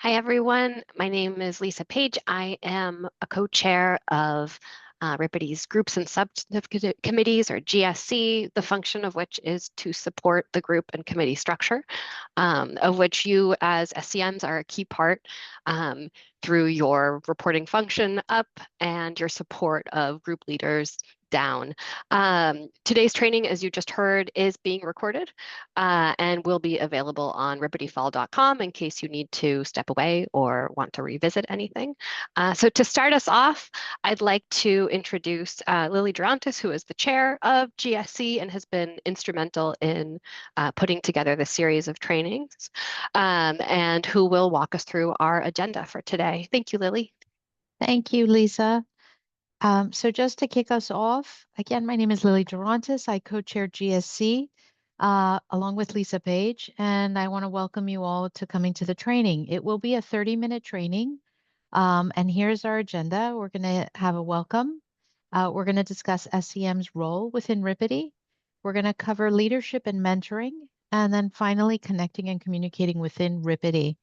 Hi, everyone. My name is Lisa Page. I am a co-chair of RPTE's Groups and Subcommittees, or GSC, the function of which is to support the group and committee structure, of which you as SCMs are a key part through your reporting function up and your support of group leaders down. Today's training, as you just heard, is being recorded and will be available on rippetyfall.com in case you need to step away or want to revisit anything. So to start us off, I'd like to introduce Lily Durantis, who is the chair of GSC and has been instrumental in putting together this series of trainings, and who will walk us through our agenda for today. Thank you, Lily. Thank you, Lisa. So just to kick us off, again, my name is Lily Durantis. I co-chair GSC along with Lisa Page, and I want to welcome you all to coming to the training. It will be a 30-minute training, and here's our agenda. We're going to have a welcome. We're going to discuss SCM's role within RPTE. We're going to cover leadership and mentoring, and then finally connecting and communicating within RPTE.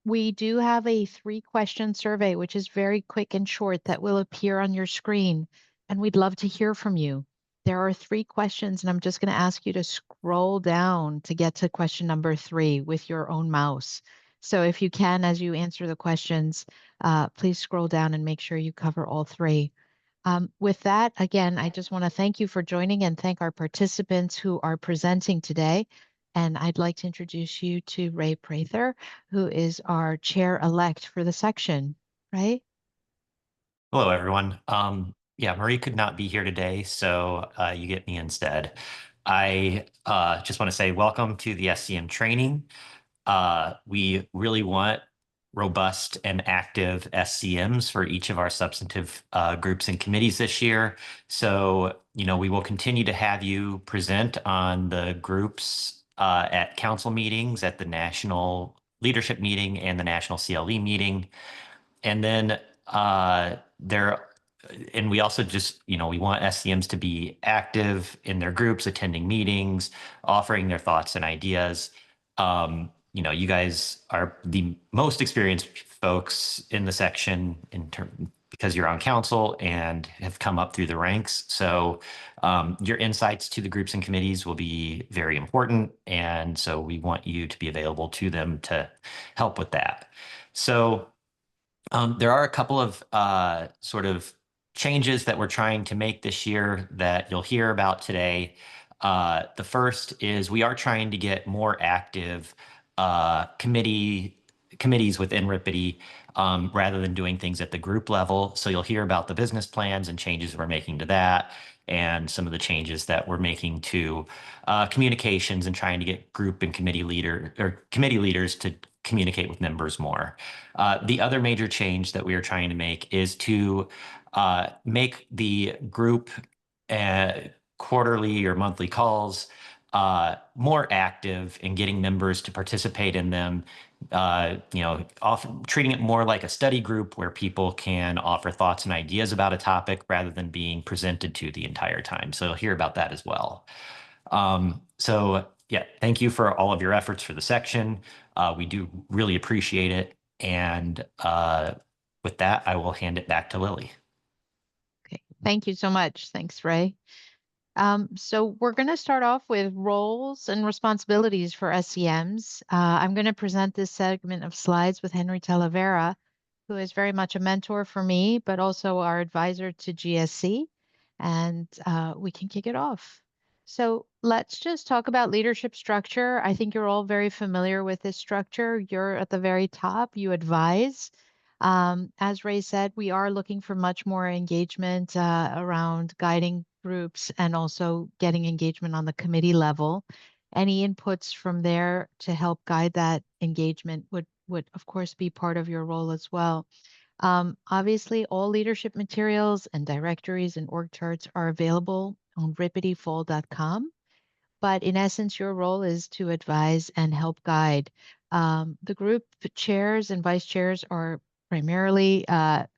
We do have a 3-question survey, which is very quick and short, that will appear on your screen, and we'd love to hear from you. There are 3 questions, and I'm just going to ask you to scroll down to get to question number 3 with your own mouse. So if you can, as you answer the questions, please scroll down and make sure you cover all 3. With that, again, I just want to thank you for joining and thank our participants who are presenting today. And I'd like to introduce you to Ray Prather, who is our chair-elect for the section. Ray? Hello, everyone. Yeah, Marie could not be here today, so you get me instead. I just want to say welcome to the SCM training. We really want robust and active SCMs for each of our substantive groups and committees this year. So, we will continue to have you present on the groups at council meetings, at the national leadership meeting and the national CLE meeting. And then we also just, we want SCMs to be active in their groups, attending meetings, offering their thoughts and ideas. You guys are the most experienced folks in the section because you're on council and have come up through the ranks. So your insights to the groups and committees will be very important. And so we want you to be available to them to help with that. So there are a couple of sort of changes that we're trying to make this year that you'll hear about today. The first is we are trying to get more active committees within RPTE rather than doing things at the group level. So you'll hear about the business plans and changes we're making to that, and some of the changes that we're making to communications and trying to get group and committee leaders to communicate with members more. The other major change that we are trying to make is to make the group quarterly or monthly calls more active in getting members to participate in them. Often treating it more like a study group where people can offer thoughts and ideas about a topic rather than being presented to the entire time. So you'll hear about that as well. Yeah, thank you for all of your efforts for the section. We do really appreciate it. And with that, I will hand it back to Lily. Okay, thank you so much. Thanks, Ray. So we're going to start off with roles and responsibilities for SCMs. I'm going to present this segment of slides with Henry Talavera, who is very much a mentor for me, but also our advisor to GSC. And we can kick it off. So let's just talk about leadership structure. I think you're all very familiar with this structure. You're at the very top, you advise. As Ray said, we are looking for much more engagement around guiding groups and also getting engagement on the committee level. Any inputs from there to help guide that engagement would of course be part of your role as well. Obviously, all leadership materials and directories and org charts are available on rippetyfall.com. But in essence, your role is to advise and help guide. The group chairs and vice chairs are primarily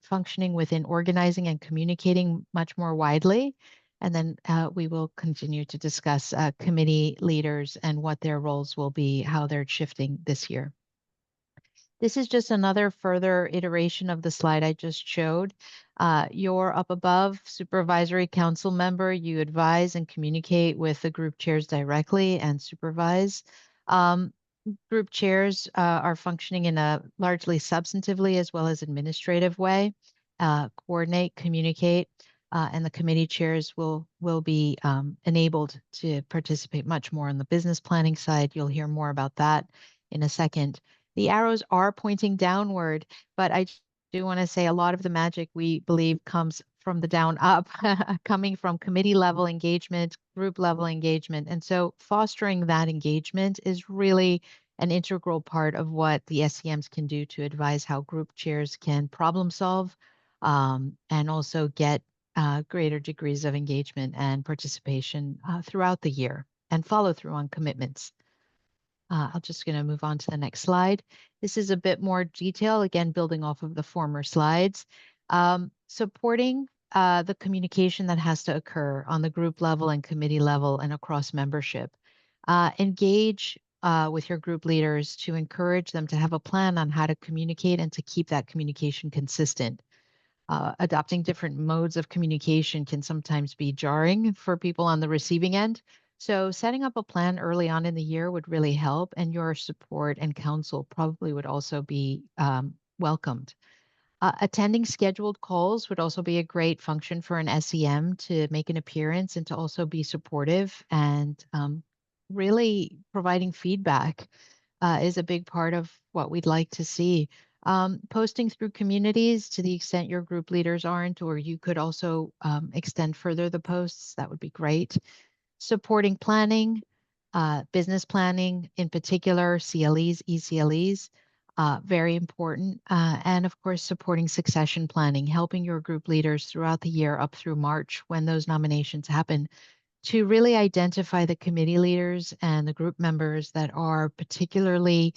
functioning within organizing and communicating much more widely. And then we will continue to discuss committee leaders and what their roles will be, how they're shifting this year. This is just another further iteration of the slide I just showed. You're up above, supervisory council member. You advise and communicate with the group chairs directly and supervise. Group chairs are functioning in a largely substantively as well as administrative way. Coordinate, communicate, and the committee chairs will be enabled to participate much more on the business planning side. You'll hear more about that in a second. The arrows are pointing downward, but I do want to say a lot of the magic we believe comes from the down up, coming from committee level engagement, group level engagement. And so fostering that engagement is really an integral part of what the SCMs can do to advise how group chairs can problem solve and also get greater degrees of engagement and participation throughout the year and follow through on commitments. I'm just going to move on to the next slide. This is a bit more detail, again, building off of the former slides. Supporting the communication that has to occur on the group level and committee level and across membership. Engage with your group leaders to encourage them to have a plan on how to communicate and to keep that communication consistent. Adopting different modes of communication can sometimes be jarring for people on the receiving end. So setting up a plan early on in the year would really help, and your support and counsel probably would also be welcomed. Attending scheduled calls would also be a great function for an SEM to make an appearance and to also be supportive, and really providing feedback is a big part of what we'd like to see. Posting through communities to the extent your group leaders aren't, or you could also extend further the posts, that would be great. Supporting planning, business planning, in particular, CLEs, ECLEs, very important. And of course, supporting succession planning, helping your group leaders throughout the year up through March when those nominations happen to really identify the committee leaders and the group members that are particularly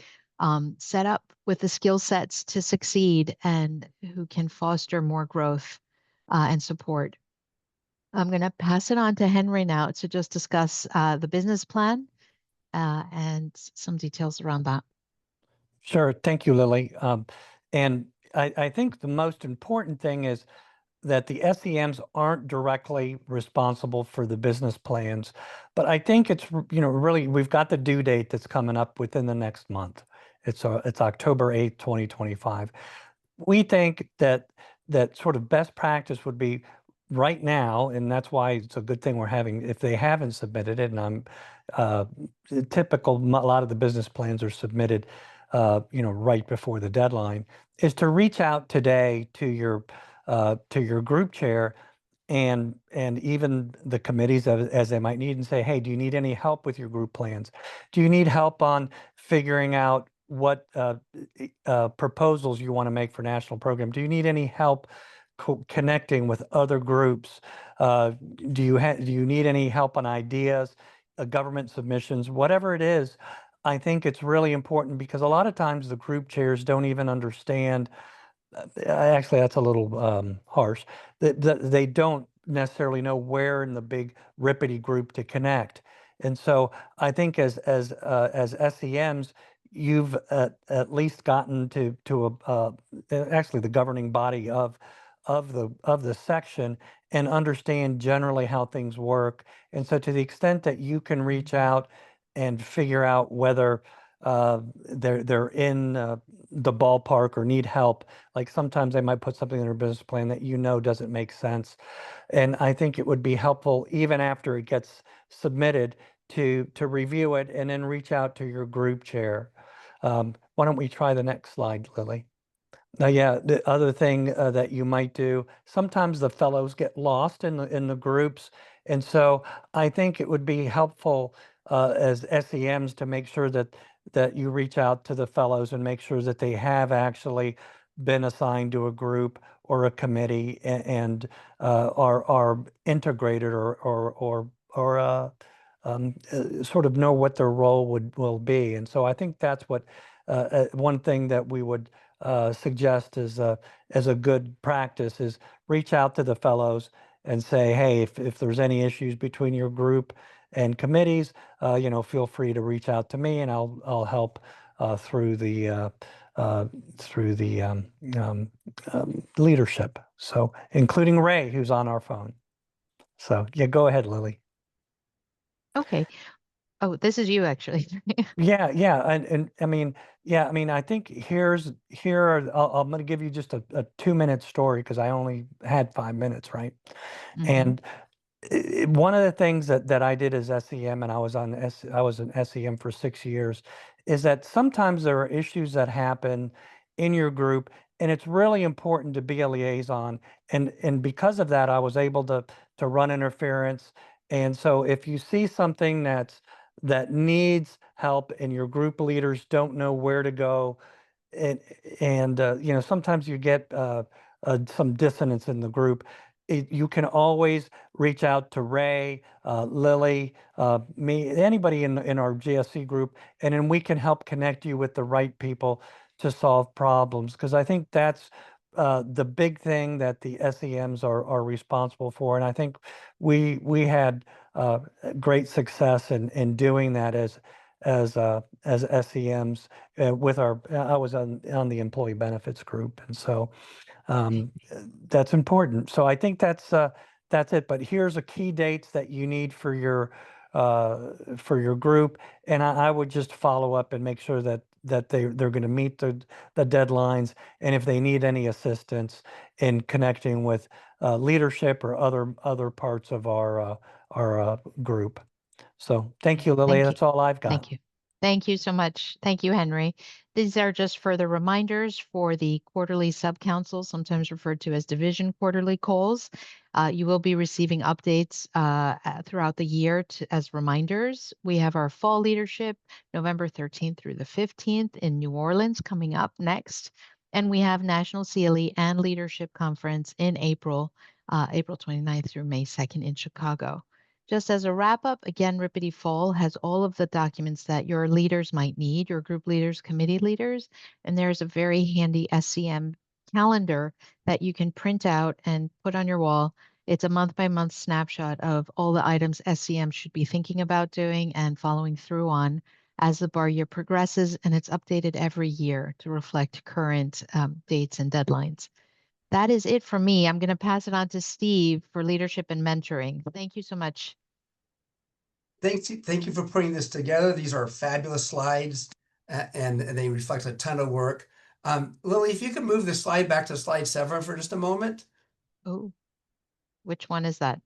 set up with the skill sets to succeed and who can foster more growth and support. I'm going to pass it on to Henry now to just discuss the business plan and some details around that. Sure. Thank you, Lily. And I think the most important thing is that the SEMs aren't directly responsible for the business plans, but I think it's, really, we've got the due date that's coming up within the next month. It's October 8th, 2025. We think that sort of best practice would be right now, and that's why it's a good thing we're having, if they haven't submitted it, and I'm typical, a lot of the business plans are submitted right before the deadline, is to reach out today to your group chair and even the committees as they might need, and say, hey, do you need any help with your group plans? Do you need help on figuring out what proposals you want to make for national program? Do you need any help connecting with other groups? Do you need any help on ideas, government submissions, whatever it is? I think it's really important because a lot of times the group chairs don't even understand. Actually, that's a little harsh. They don't necessarily know where in the big RPTE group to connect. And so I think as SEMs, you've at least gotten to actually the governing body of the section and understand generally how things work. And so to the extent that you can reach out and figure out whether they're in the ballpark or need help, like sometimes they might put something in their business plan that doesn't make sense. And I think it would be helpful even after it gets submitted to review it and then reach out to your group chair. Why don't we try the next slide, Lily? Yeah, the other thing that you might do, sometimes the fellows get lost in the groups. And so I think it would be helpful as SEMs to make sure that you reach out to the fellows and make sure that they have actually been assigned to a group or a committee and are integrated or sort of know what their role will be. And so I think that's what one thing that we would suggest as a good practice is reach out to the fellows and say, hey, if there's any issues between your group and committees, feel free to reach out to me and I'll help through the through the leadership. So including Ray, who's on our phone. So yeah, go ahead, Lily. Okay. Oh, this is you actually. Yeah, yeah, and I mean, yeah, I mean, I think I'm going to give you just a 2-minute story because I only had 5 minutes, right? Mhm. And one of the things that I did as SEM, and I was an SEM for 6 years, is that sometimes there are issues that happen in your group, and it's really important to be a liaison. And because of that, I was able to run interference. And so if you see something that needs help and your group leaders don't know where to go, and you know, sometimes you get some dissonance in the group. You can always reach out to Ray, Lily, me, anybody in our GSC group, and then we can help connect you with the right people to solve problems. Because I think that's the big thing that the SEMs are responsible for, and I think we had great success in doing that as SEMs with our. I was on the employee benefits group, and so that's important. So I think that's it. But here's a key dates that you need for your group, and I would just follow up and make sure that they're going to meet the deadlines, and if they need any assistance in connecting with leadership or other parts of our group. So thank you, Lily. Thank you. That's all I've got. Thank you. Thank you so much. Thank you, Henry. These are just further reminders for the quarterly subcouncil, sometimes referred to as division quarterly calls. You will be receiving updates throughout the year as reminders. We have our fall leadership, November 13th through the 15th in New Orleans coming up next. And we have National CLE and Leadership Conference in April, April 29th through May 2nd in Chicago. Just as a wrap up, again, Rippity Fall has all of the documents that your leaders might need, your group leaders, committee leaders, and there's a very handy SCM calendar that you can print out and put on your wall. It's a month-by-month snapshot of all the items SCM should be thinking about doing and following through on as the bar year progresses, and it's updated every year to reflect current dates and deadlines. That is it for me. I'm going to pass it on to Steve for leadership and mentoring. Thank you so much. Thank you for putting this together. These are fabulous slides, and they reflect a ton of work. Lily, if you could move the slide back to slide 7 for just a moment. Oh, which one is that?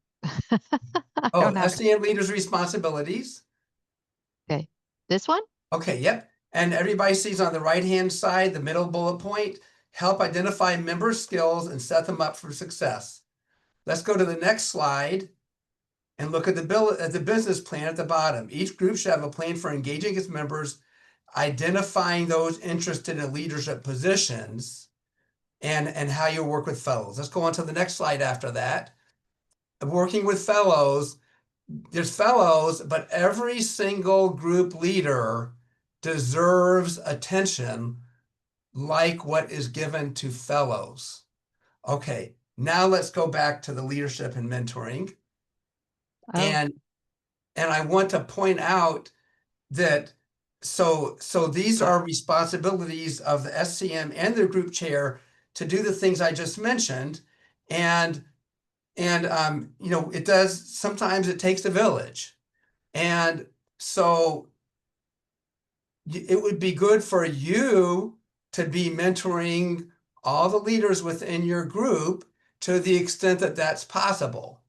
Oh, SEM leaders' responsibilities. Okay, this one? Okay, yep. And everybody sees on the right-hand side, the middle bullet point, help identify member skills and set them up for success. Let's go to the next slide and look at the business plan at the bottom. Each group should have a plan for engaging its members, identifying those interested in leadership positions, and how you work with fellows. Let's go on to the next slide after that. Working with fellows, there's fellows, but every single group leader deserves attention like what is given to fellows. Okay, now let's go back to the leadership and mentoring. Oh. And I want to point out that so these are responsibilities of the SCM and their group chair to do the things I just mentioned. And you know, sometimes it takes a village. And so it would be good for you to be mentoring all the leaders within your group to the extent that that's possible.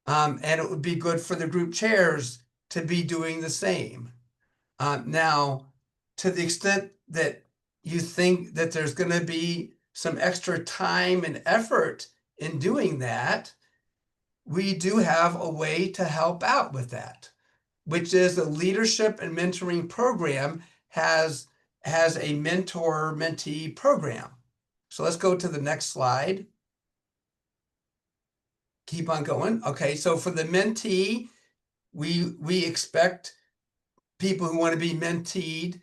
And it would be good for the group chairs to be doing the same. Now, to the extent that you think that there's going to be some extra time and effort in doing that, we do have a way to help out with that, which is the leadership and mentoring program has a mentor-mentee program. So let's go to the next slide. Keep on going. Okay, so for the mentee, we expect people who want to be menteed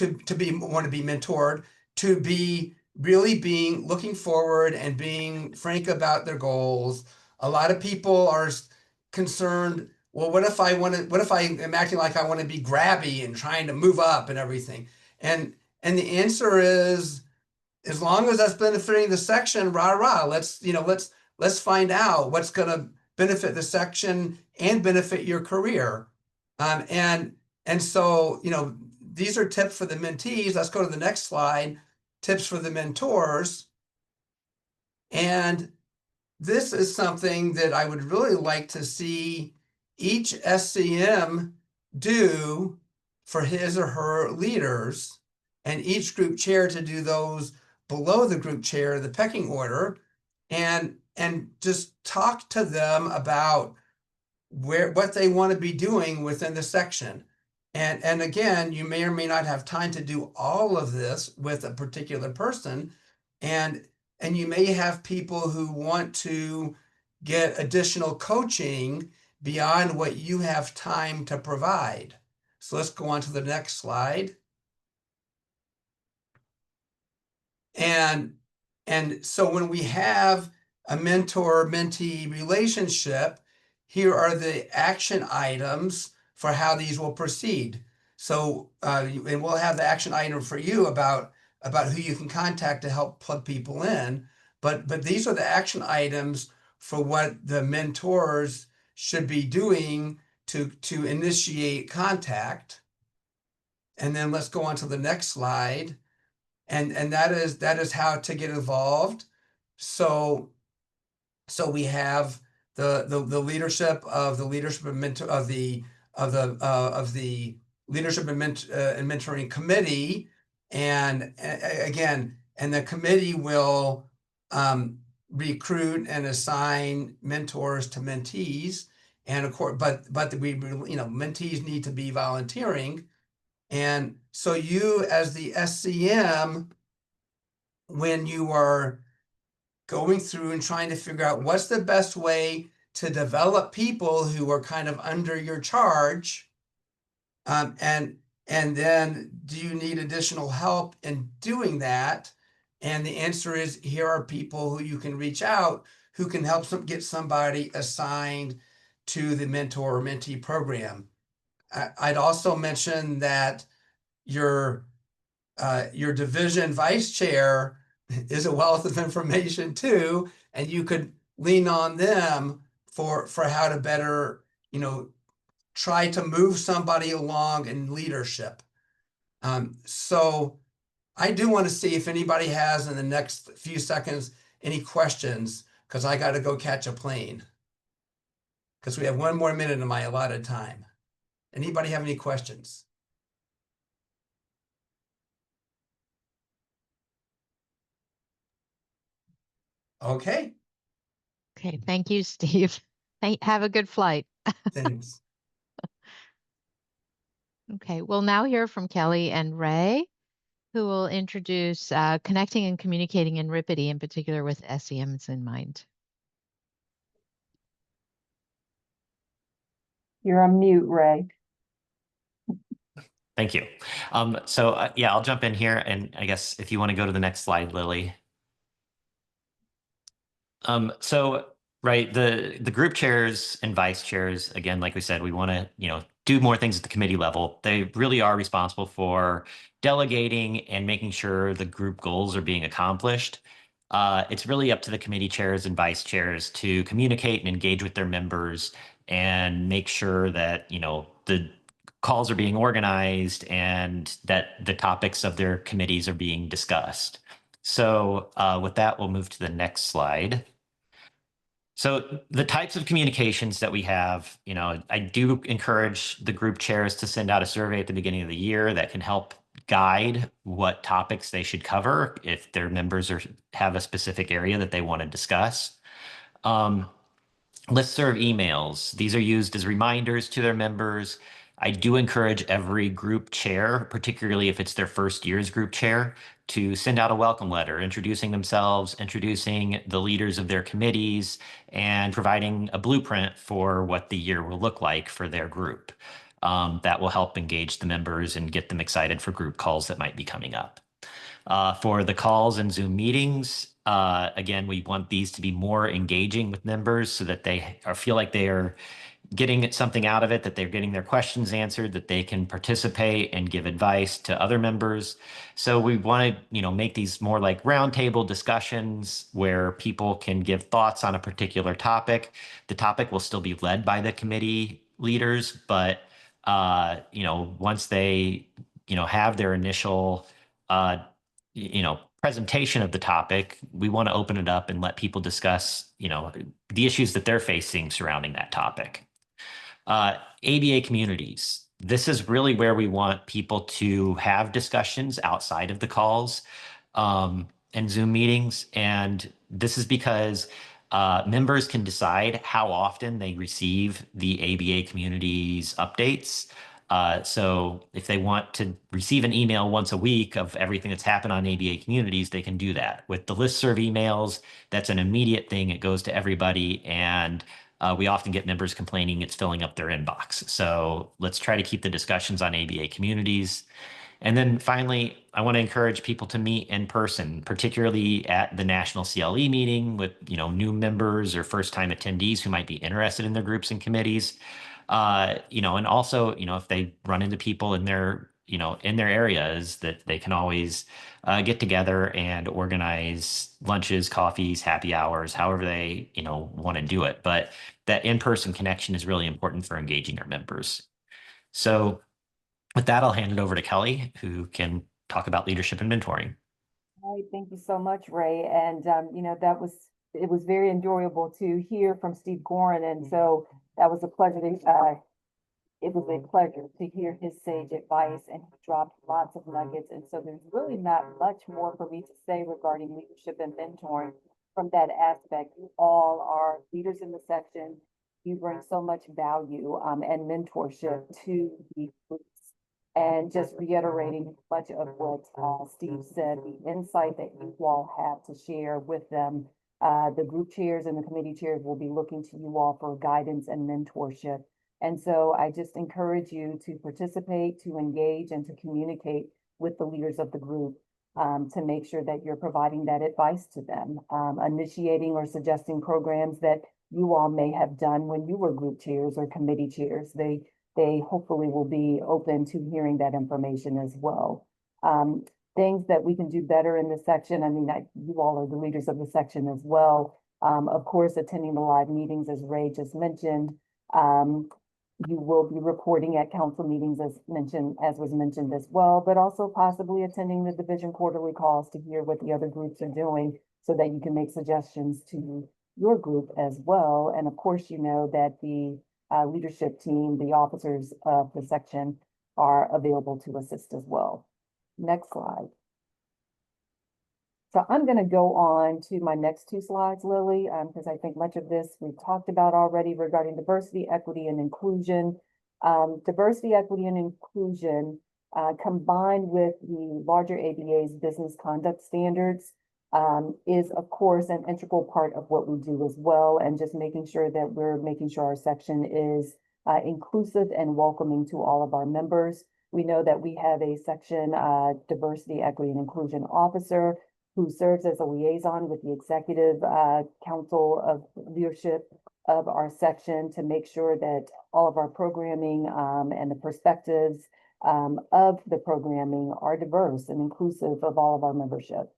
want to be mentored to be really looking forward and being frank about their goals. A lot of people are concerned, well, what if I am acting like I want to be grabby and trying to move up and everything? And And the answer is, as long as that's benefiting the section, rah, rah, let's find out what's going to benefit the section and benefit your career. And so, these are tips for the mentees. Let's go to the next slide. Tips for the mentors. And this is something that I would really like to see each SCM do for his or her leaders, and each group chair to do those below the group chair, the pecking order, and just talk to them about what they want to be doing within the section. And again, you may or may not have time to do all of this with a particular person, and you may have people who want to get additional coaching beyond what you have time to provide. So let's go on to the next slide. And so when we have a mentor-mentee relationship, here are the action items for how these will proceed. So, and we'll have the action item for you about who you can contact to help plug people in. But these are the action items for what the mentors should be doing to initiate contact. And then let's go on to the next slide. And that is how to get involved. So we have the leadership of the leadership and mentor of the leadership and mentoring committee, and again, and the committee will recruit and assign mentors to mentees, and of course, but mentees need to be volunteering, and so you as the SCM, when you are going through and trying to figure out what's the best way to develop people who are kind of under your charge, and then do you need additional help in doing that? And the answer is, here are people who you can reach out who can help get somebody assigned to the mentor or mentee program. I'd also mention that your division vice chair is a wealth of information too, and you could lean on them for how to better, try to move somebody along in leadership. So I do want to see if anybody has in the next few seconds any questions, because I got to go catch a plane, because we have one more minute in my allotted time. Anybody have any questions? Okay. Okay, thank you, Steve. Have a good flight. Thanks. Okay, we'll now hear from Kelly and Ray, who will introduce connecting and communicating in RPTE, in particular with SEMs in mind. You're on mute, Ray. Thank you. Yeah, I'll jump in here, and I guess if you want to go to the next slide, Lily. Right, the group chairs and vice chairs, again, like we said, we want to, do more things at the committee level. They really are responsible for delegating and making sure the group goals are being accomplished. It's really up to the committee chairs and vice chairs to communicate and engage with their members and make sure that, the calls are being organized and that the topics of their committees are being discussed. So with that, we'll move to the next slide. So the types of communications that we have, I do encourage the group chairs to send out a survey at the beginning of the year that can help guide what topics they should cover if their members have a specific area that they want to discuss. Listserv emails. These are used as reminders to their members. I do encourage every group chair, particularly if it's their first year's group chair, to send out a welcome letter, introducing themselves, introducing the leaders of their committees, and providing a blueprint for what the year will look like for their group. That will help engage the members and get them excited for group calls that might be coming up. For the calls and Zoom meetings, again, we want these to be more engaging with members so that they feel like they are getting something out of it, that they're getting their questions answered, that they can participate and give advice to other members. So we want to, make these more like roundtable discussions where people can give thoughts on a particular topic. The topic will still be led by the committee leaders, but once they, have their initial, presentation of the topic, we want to open it up and let people discuss, the issues that they're facing surrounding that topic. ABA communities. This is really where we want people to have discussions outside of the calls and Zoom meetings. And this is because members can decide how often they receive the ABA communities updates. So if they want to receive an email once a week of everything that's happened on ABA communities, they can do that. With the listserv emails, that's an immediate thing. It goes to everybody, and we often get members complaining it's filling up their inbox. So let's try to keep the discussions on ABA communities. And then finally, I want to encourage people to meet in person, particularly at the National CLE meeting with, new members or first-time attendees who might be interested in their groups and committees. And also, if they run into people in their, in their areas, that they can always get together and organize lunches, coffees, happy hours, however they, want to do it. But that in-person connection is really important for engaging our members. So with that, I'll hand it over to Kelly, who can talk about leadership and mentoring. All right, thank you so much, Ray. And it was very enjoyable to hear from Steve Gorin, and so that was a pleasure. It was a pleasure to hear his sage advice, and he dropped lots of nuggets. And so there's really not much more for me to say regarding leadership and mentoring from that aspect. You all are leaders in the section. You bring so much value and mentorship to the groups. And just reiterating much of what Steve said, the insight that you all have to share with them. The group chairs and the committee chairs will be looking to you all for guidance and mentorship. And so I just encourage you to participate, to engage, and to communicate with the leaders of the group to make sure that you're providing that advice to them, initiating or suggesting programs that you all may have done when you were group chairs or committee chairs. They hopefully will be open to hearing that information as well. Things that we can do better in this section. I mean, you all are the leaders of the section as well. Of course, attending the live meetings, as Ray just mentioned. You will be reporting at council meetings as was mentioned as well, but also possibly attending the division quarterly calls to hear what the other groups are doing so that you can make suggestions to your group as well. And of course, you know that the leadership team, the officers of the section are available to assist as well. Next slide. So I'm going to go on to my next two slides, Lily, because I think much of this we've talked about already regarding diversity, equity, and inclusion. Diversity, equity, and inclusion combined with the larger ABA's business conduct standards is, of course, an integral part of what we do as well, and just making sure that we're making sure our section is inclusive and welcoming to all of our members. We know that we have a section diversity, equity, and inclusion officer who serves as a liaison with the executive council of leadership of our section to make sure that all of our programming and the perspectives of the programming are diverse and inclusive of all of our membership.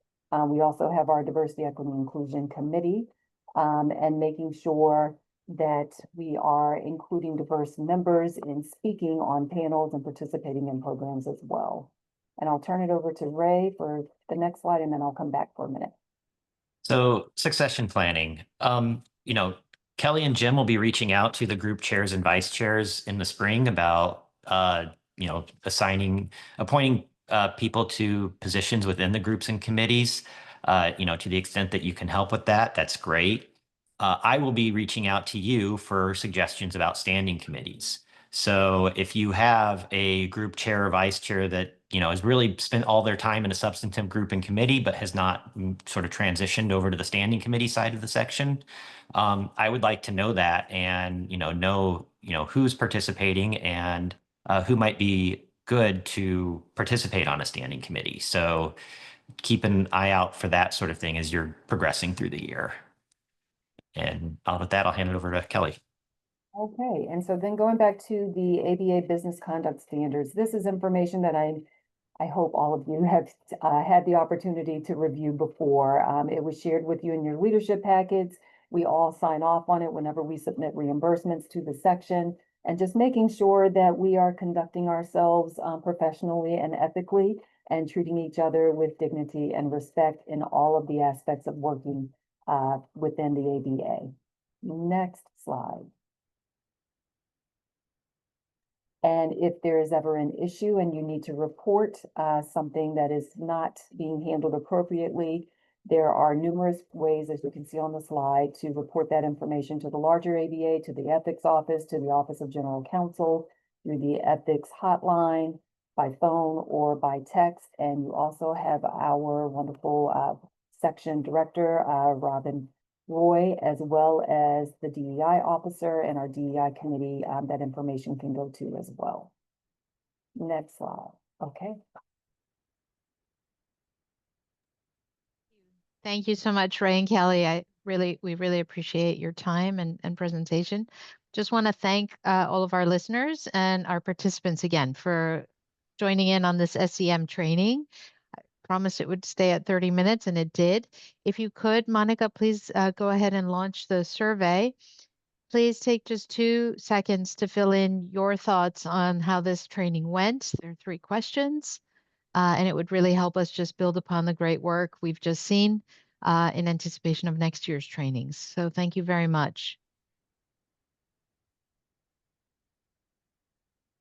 We also have our diversity, equity, and inclusion committee and making sure that we are including diverse members in speaking on panels and participating in programs as well. And I'll turn it over to Ray for the next slide, and then I'll come back for a minute. So succession planning, Kelly and Jim will be reaching out to the group chairs and vice chairs in the spring about, appointing people to positions within the groups and committees, to the extent that you can help with that, that's great. I will be reaching out to you for suggestions about standing committees. So if you have a group chair or vice chair that, has really spent all their time in a substantive group and committee, but has not sort of transitioned over to the standing committee side of the section, I would like to know that and, know who's participating and who might be good to participate on a standing committee. So keep an eye out for that sort of thing as you're progressing through the year. And with that, I'll hand it over to Kelly. Okay, and so then going back to the ABA Business Conduct Standards, this is information that I hope all of you have had the opportunity to review before. It was shared with you in your leadership packets. We all sign off on it whenever we submit reimbursements to the section, and just making sure that we are conducting ourselves professionally and ethically and treating each other with dignity and respect in all of the aspects of working within the ABA. Next slide. And if there is ever an issue and you need to report something that is not being handled appropriately, there are numerous ways, as you can see on the slide, to report that information to the larger ABA, to the Ethics Office, to the Office of General Counsel, through the Ethics Hotline, by phone or by text. And you also have our wonderful section director, Robin Roy, as well as the DEI officer and our DEI committee, that information can go to as well. Next slide. Okay. Thank you so much, Ray and Kelly. We really appreciate your time and presentation. Just want to thank all of our listeners and our participants again for joining in on this SEM training. I promised it would stay at 30 minutes and it did. If you could, Monica, please go ahead and launch the survey. Please take just 2 seconds to fill in your thoughts on how this training went. There are 3 questions. And it would really help us just build upon the great work we've just seen in anticipation of next year's trainings. So thank you very much.